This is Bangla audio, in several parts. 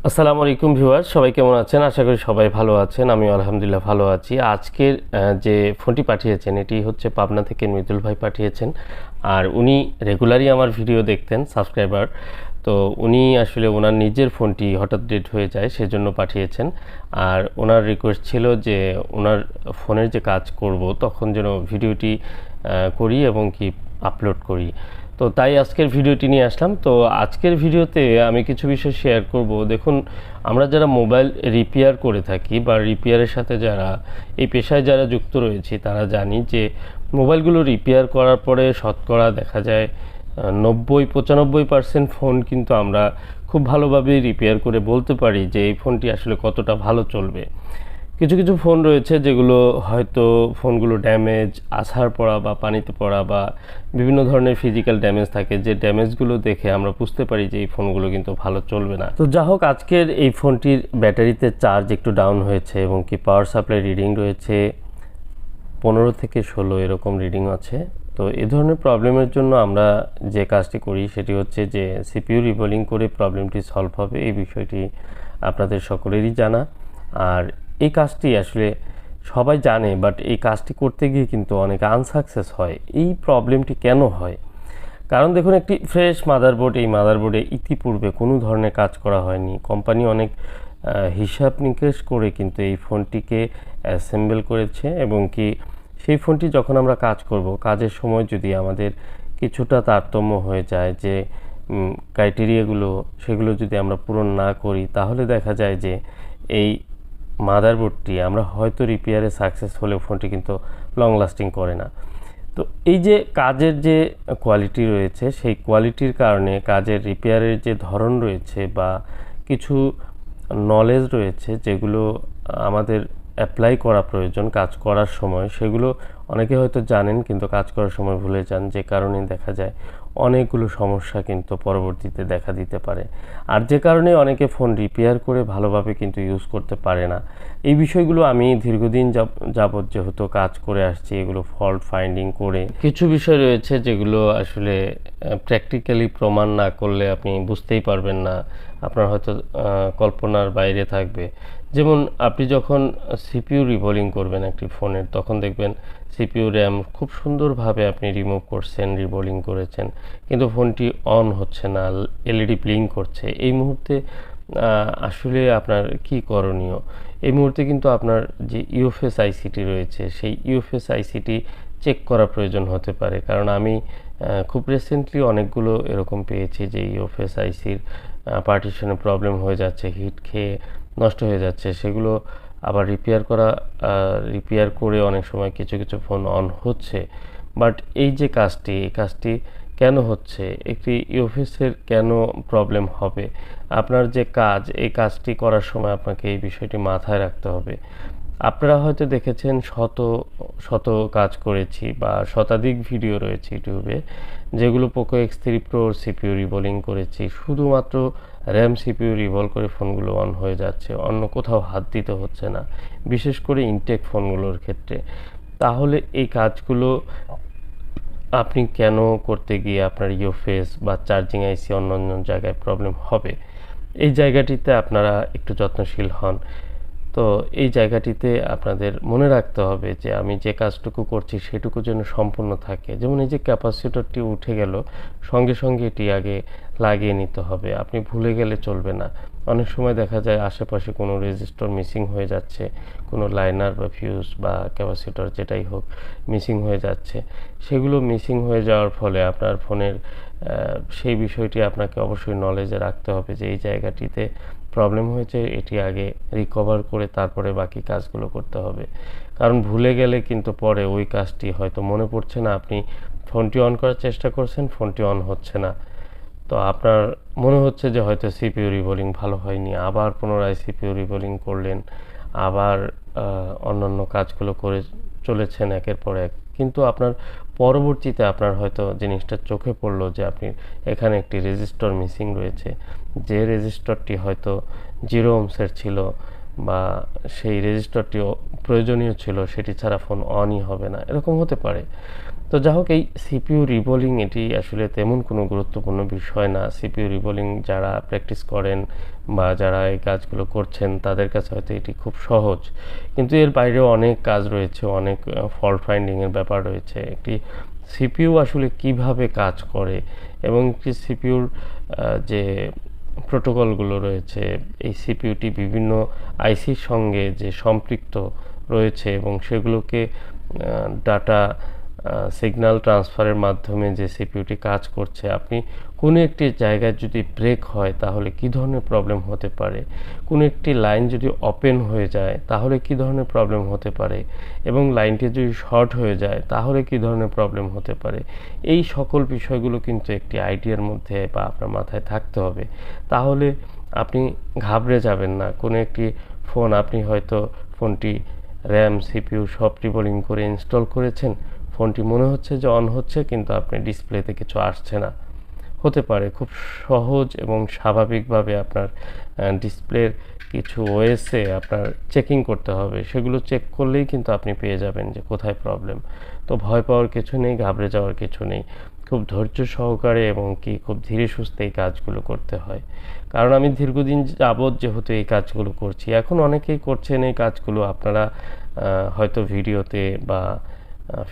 আসসালামু আলাইকুম ভিউয়ার, সবাই কেমন আছেন? আশা করি সবাই ভালো আছেন। আমি আলহামদুলিল্লাহ ভালো আছি। আজকের যে ফোনটি পাঠিয়েছেন এটি হচ্ছে পাবনা থেকে মৃদুল ভাই পাঠিয়েছেন। আর উনি রেগুলারই আমার ভিডিও দেখতেন, সাবস্ক্রাইবার। তো উনি আসলে ওনার নিজের ফোনটি হঠাৎ ডেড হয়ে যায়, সেজন্য পাঠিয়েছেন। আর ওনার রিকোয়েস্ট ছিল যে ওনার ফোনের যে কাজ করব তখন যেন ভিডিওটি করি এবং কি আপলোড করি। তো তাই আজকের ভিডিওটি নিয়ে আসলাম। তো আজকের ভিডিওতে আমি কিছু বিষয় শেয়ার করব। দেখুন, আমরা যারা মোবাইল রিপেয়ার করে থাকি বা রিপেয়ারের সাথে যারা এই পেশায় যারা যুক্ত রয়েছি তারা জানি যে মোবাইলগুলো রিপেয়ার করার পরে শতকরা দেখা যায় 90-95% ফোন কিন্তু আমরা খুব ভালোভাবে রিপেয়ার করে বলতে পারি যে এই ফোনটি আসলে কতটা ভালো চলবে। কিছু কিছু ফোন রয়েছে যেগুলো হয়তো ফোনগুলো ড্যামেজ, আছাড় পড়া বা পানিতে পড়া বা বিভিন্ন ধরনের ফিজিক্যাল ড্যামেজ থাকে, যে ড্যামেজগুলো দেখে আমরা বুঝতে পারি যে এই ফোনগুলো কিন্তু ভালো চলবে না। তো যা হোক, আজকের এই ফোনটির ব্যাটারিতে চার্জ একটু ডাউন হয়েছে এবং কি পাওয়ার সাপ্লাই রিডিং রয়েছে 15 থেকে 16 এরকম রিডিং আছে। তো এই ধরনের প্রবলেমের জন্য আমরা যে কাজটি করি সেটি হচ্ছে যে সিপিইউ রিবোলিং করে প্রবলেমটি সলভ হবে, এই বিষয়টি আপনাদের সকলেরই জানা। আর এই কাজটি আসলে সবাই জানে, বাট এই কাজটি করতে গিয়ে কিন্তু অনেক আনসাকসেস হয়। এই প্রবলেমটি কেন হয়? কারণ দেখুন, একটি ফ্রেশ মাদারবোর্ড, এই মাদারবোর্ডে ইতিপূর্বে কোনো ধরনের কাজ করা হয়নি। কোম্পানি অনেক হিসাব নিকেশ করে কিন্তু এই ফোনটিকে অ্যাসেম্বল করেছে এবং কি সেই ফোনটি যখন আমরা কাজ করব, কাজের সময় যদি আমাদের কিছুটা তারতম্য হয়ে যায়, যে ক্রাইটেরিয়াগুলো সেগুলো যদি আমরা পূরণ না করি, তাহলে দেখা যায় যে এই মাদারবোর্ডটি আমরা হয়তো রিপেয়ারে সাকসেস হলেও ফোনটি কিন্তু লং লাস্টিং করে না। তো এই যে কাজের যে কোয়ালিটি রয়েছে, সেই কোয়ালিটির কারণে কাজের রিপেয়ারের যে ধরন রয়েছে বা কিছু নলেজ রয়েছে যেগুলো আমাদের অ্যাপ্লাই করা প্রয়োজন কাজ করার সময়, সেগুলো অনেকে হয়তো জানেন কিন্তু কাজ করার সময় ভুলে যান, যে কারণে দেখা যায় অনেকগুলো সমস্যা কিন্তু পরবর্তীতে দেখা দিতে পারে। আর যে কারণে অনেকে ফোন রিপেয়ার করে ভালোভাবে কিন্তু ইউজ করতে পারে না। এই বিষয়গুলো আমি দীর্ঘদিন যাবৎ যেহেতু কাজ করে আসছি, এগুলো ফল্ট ফাইন্ডিং করে কিছু বিষয় রয়েছে যেগুলো আসলে প্র্যাকটিক্যালি প্রমাণ না করলে আপনি বুঝতেই পারবেন না, আপনার হয়তো কল্পনার বাইরে থাকবে। যেমন আপনি যখন সিপিইউ রিবোলিং করবেন একটি ফোনের, তখন দেখবেন সিপিইউ র্যাম খুব সুন্দরভাবে আপনি রিমুভ করছেন, রিবোলিং করেছেন, কিন্তু ফোনটি অন হচ্ছে না, এলইডি ব্লিঙ্ক করছে। এই মুহূর্তে আসলে আপনার কি করণীয়? এই মুহূর্তে কিন্তু আপনার যে ইউএফএস আইসিটি রয়েছে, সেই ইউএফএস আইসিটি চেক করা প্রয়োজন হতে পারে। কারণ আমি খুব রিসেন্টলি অনেকগুলো এরকম পেয়েছি যে ইউএফএস আইসির পার্টিশনে প্রবলেম হয়ে যাচ্ছে, হিট খেয়ে নষ্ট হয়ে যাচ্ছে। সেগুলো আবার রিপেয়ার করে অনেক সময় কিছু কিছু ফোন অন হচ্ছে। বাট এই যে কাজটি, এই কাজটি কেন হচ্ছে? একটি ইউএফএসের কেন প্রবলেম হবে? আপনার যে কাজ, এই কাজটি করার সময় আপনাকে এই বিষয়টি মাথায় রাখতে হবে। আপনারা হয়তো দেখেছেন শত শত কাজ করেছি বা শতাধিক ভিডিও রয়েছে ইউটিউবে, যেগুলো পোকো X3 Pro সিপিইউ রিবোলিং করেছি, শুধুমাত্র র্যাম সিপিইউ রিভলভ করে ফোনগুলো অন হয়ে যাচ্ছে, অন্য কোথাও হাত দিতে হচ্ছে না, বিশেষ করে ইনটেক ফোনগুলোর ক্ষেত্রে। তাহলে এই কাজগুলো আপনি কেন করতে গিয়ে আপনার ইউএফএস বা চার্জিং আইসি অন্য জায়গায় প্রবলেম হবে? এই জায়গাটিতে আপনারা একটু যত্নশীল হন। তো এই জায়গাটিতে আপনাদের মনে রাখতে হবে যে আমি যে কাজটুকু করছি সেটুকু যেন সম্পূর্ণ থাকে। যেমন এই যে ক্যাপাসিটরটি উঠে গেল, সঙ্গে সঙ্গে এটি আগে লাগিয়ে নিতে হবে, আপনি ভুলে গেলে চলবে না। অনেক সময় দেখা যায় আশেপাশে কোনো রেজিস্টর মিসিং হয়ে যাচ্ছে, কোনো লাইনার বা ফিউজ বা ক্যাপাসিটর যেটাই হোক মিসিং হয়ে যাচ্ছে। সেগুলো মিসিং হয়ে যাওয়ার ফলে আপনার ফোনের সেই বিষয়টি আপনাকে অবশ্যই নলেজে রাখতে হবে যে এই জায়গাটিতে প্রবলেম হয়েছে, এটি আগে রিকভার করে তারপরে বাকি কাজগুলো করতে হবে। কারণ ভুলে গেলে কিন্তু পরে ওই কাজটি হয়তো মনে পড়ছে না, আপনি ফোনটি অন করার চেষ্টা করছেন, ফোনটি অন হচ্ছে না, তো আপনার মনে হচ্ছে যে হয়তো সিপিইউ রিবোলিং ভালো হয়নি, আবার পুনরায় সিপিইউ রিবোলিং করলেন, আবার অন্যান্য কাজগুলো করে চলেছেন একের পর এক, কিন্তু আপনার পরবর্তীতে আপনার হয়তো জিনিসটা চোখে পড়লো যে আপনি এখানে একটি রেজিস্টর মিসিং রয়েছে, যে রেজিস্টরটি হয়তো 0 ওহমসের ছিল বা সেই রেজিস্টরটি প্রয়োজনীয় ছিল, সেটি ছাড়া ফোন অনই হবে না, এরকম হতে পারে। তো যা হোক, এই সিপিইউ রিবোলিং এটি আসলে তেমন কোনো গুরুত্বপূর্ণ বিষয় না। সিপিইউ রিবোলিং যারা প্র্যাকটিস করেন বা যারা এই কাজগুলো করছেন তাদের কাছে হয়তো এটি খুব সহজ, কিন্তু এর বাইরেও অনেক কাজ রয়েছে, অনেক ফল্ট ফাইন্ডিংয়ের ব্যাপার রয়েছে। একটি সিপিইউ আসলে কিভাবে কাজ করে এবং একটি সিপিইউর যে প্রোটোকলগুলো রয়েছে, এই সিপিইউটি বিভিন্ন আইসির সঙ্গে যে সম্পৃক্ত রয়েছে এবং সেগুলোকে ডাটা সিগন্যাল ট্রান্সফারের মাধ্যমে যে সিপিইউটি কাজ করছে, আপনি কোনো একটি জায়গায় যদি ব্রেক হয় তাহলে কী ধরনের প্রবলেম হতে পারে, কোনো একটি লাইন যদি ওপেন হয়ে যায় তাহলে কী ধরনের প্রবলেম হতে পারে, এবং লাইনটি যদি শর্ট হয়ে যায় তাহলে কী ধরনের প্রবলেম হতে পারে, এই সকল বিষয়গুলো কিন্তু একটি আইডিয়ার মধ্যে বা আপনার মাথায় থাকতে হবে। তাহলে আপনি ঘাবড়ে যাবেন না। কোনো একটি ফোন, আপনি হয়তো ফোনটি র্যাম সিপিইউ সব রিবোলিং করে ইনস্টল করেছেন, ফোনটি মনে হচ্ছে যে অন হচ্ছে কিন্তু আপনি ডিসপ্লেতে কিছু আসছে না। হতে পারে খুব সহজ এবং স্বাভাবিকভাবে আপনার ডিসপ্লের কিছু ওএসে আপনার চেকিং করতে হবে, সেগুলো চেক করলেই কিন্তু আপনি পেয়ে যাবেন যে কোথায় প্রবলেম। তো ভয় পাওয়ার কিছু নেই, ঘাবড়ে যাওয়ার কিছু নেই। খুব ধৈর্য সহকারে এবং কি খুব ধীরে সুস্থে এই কাজগুলো করতে হয়। কারণ আমি দীর্ঘদিন যাবৎ যেহেতু এই কাজগুলো করছি, এখন অনেকেই করছেন এই কাজগুলো, আপনারা হয়তো ভিডিওতে বা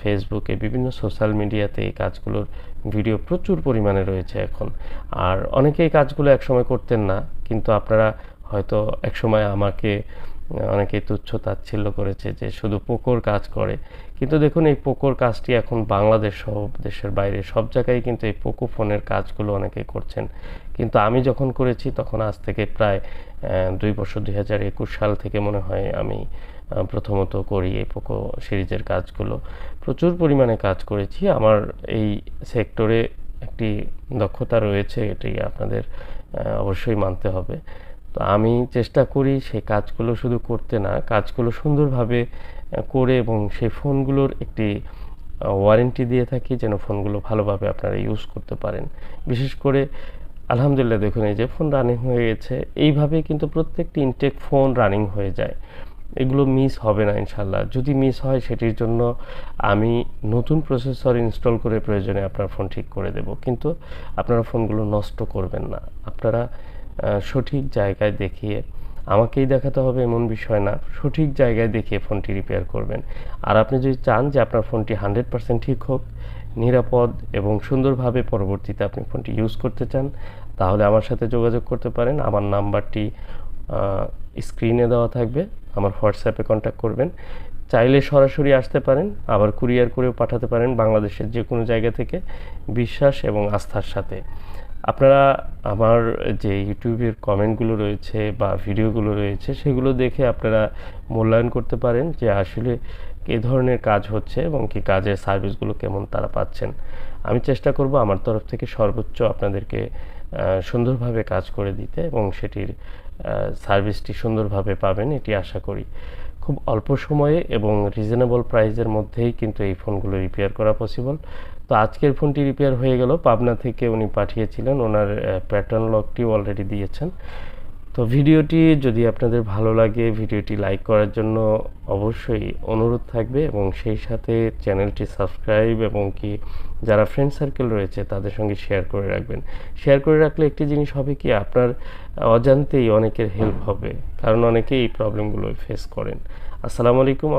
ফেসবুকে বিভিন্ন সোশ্যাল মিডিয়াতে এই কাজগুলোর ভিডিও প্রচুর পরিমাণে রয়েছে এখন। আর অনেকে এই কাজগুলো একসময় করতেন না, কিন্তু আপনারা হয়তো একসময় আমাকে অনেকেই তুচ্ছ তাচ্ছিল্য করেছে যে শুধু পোকোর কাজ করে, কিন্তু দেখুন এই পোকোর কাজটি এখন বাংলাদেশ সহ দেশের বাইরে সব জায়গায় কিন্তু এই পোকো ফোনের কাজগুলো অনেকেই করছেন। কিন্তু আমি যখন করেছি তখন আজ থেকে প্রায় 2 বছর, 2021 সাল থেকে মনে হয় আমি প্রথমত করি এই পোকো সিরিজের কাজগুলো। প্রচুর পরিমাণে কাজ করেছি। আমার এই সেক্টরে একটি দক্ষতা রয়েছে, এটি আপনাদের অবশ্যই মানতে হবে। তো আমি চেষ্টা করি সেই কাজগুলো শুধু করতে না, কাজগুলো সুন্দরভাবে করে এবং সেই ফোনগুলোর একটি ওয়ারেন্টি দিয়ে থাকি যেন ফোনগুলো ভালোভাবে আপনারা ইউজ করতে পারেন। বিশেষ করে আলহামদুলিল্লাহ দেখুন এই যে ফোন রানিং হয়ে গেছে, এইভাবেই কিন্তু প্রত্যেকটি ইনটেক ফোন রানিং হয়ে যায়। এগুলো মিস হবে না ইনশাল্লাহ। যদি মিস হয় সেটির জন্য আমি নতুন প্রসেসর ইনস্টল করে প্রয়োজনে আপনার ফোন ঠিক করে দেব, কিন্তু আপনারা ফোনগুলো নষ্ট করবেন না। আপনারা সঠিক জায়গায় দেখিয়ে, আমাকেই দেখাতে হবে এমন বিষয় না, সঠিক জায়গায় দেখিয়ে ফোনটি রিপেয়ার করবেন। আর আপনি যদি চান যে আপনার ফোনটি 100% ঠিক হোক, নিরাপদ এবং সুন্দরভাবে পরবর্তীতে আপনি ফোনটি ইউজ করতে চান, তাহলে আমার সাথে যোগাযোগ করতে পারেন। আমার নাম্বারটি স্ক্রিনে দেওয়া থাকবে, আমার হোয়াটসঅ্যাপে কন্ট্যাক্ট করবেন। চাইলে সরাসরি আসতে পারেন, আবার কুরিয়ার করেও পাঠাতে পারেন বাংলাদেশের যে কোনো জায়গা থেকে, বিশ্বাস এবং আস্থার সাথে। আপনারা আমার যে ইউটিউবের কমেন্টগুলো রয়েছে বা ভিডিওগুলো রয়েছে সেগুলো দেখে আপনারা মূল্যায়ন করতে পারেন যে আসলে কী ধরনের কাজ হচ্ছে এবং কি কাজের সার্ভিসগুলো কেমন তারা পাচ্ছেন। আমি চেষ্টা করব আমার তরফ থেকে সর্বোচ্চ আপনাদেরকে সুন্দরভাবে কাজ করে দিতে, এবং সেটির সার্ভিসটি সুন্দরভাবে পাবেন এটি আশা করি। খুব অল্প সময়ে এবং রিজনেবল প্রাইসের মধ্যেই কিন্তু এই ফোনগুলো রিপেয়ার করা পসিবল। তো আজকের ফোনটি রিপেয়ার হয়ে গেল, পাবনা থেকে উনি পাঠিয়েছিলেন, ওনার প্যাটার্ন লকটিও অলরেডি দিয়েছেন। তো ভিডিওটি যদি আপনাদের ভালো লাগে, ভিডিওটি লাইক করার জন্য অবশ্যই অনুরোধ থাকবে, এবং সেই সাথে চ্যানেলটি সাবস্ক্রাইব এবং কি যারা ফ্রেন্ড সার্কেল রয়েছে তাদের সঙ্গে শেয়ার করে রাখবেন। শেয়ার করে রাখলে একটি জিনিস হবে কি, আপনার অজান্তেই অনেকের হেল্প হবে, কারণ অনেকেই এই প্রবলেমগুলো ফেস করেন। আসসালামু আলাইকুম।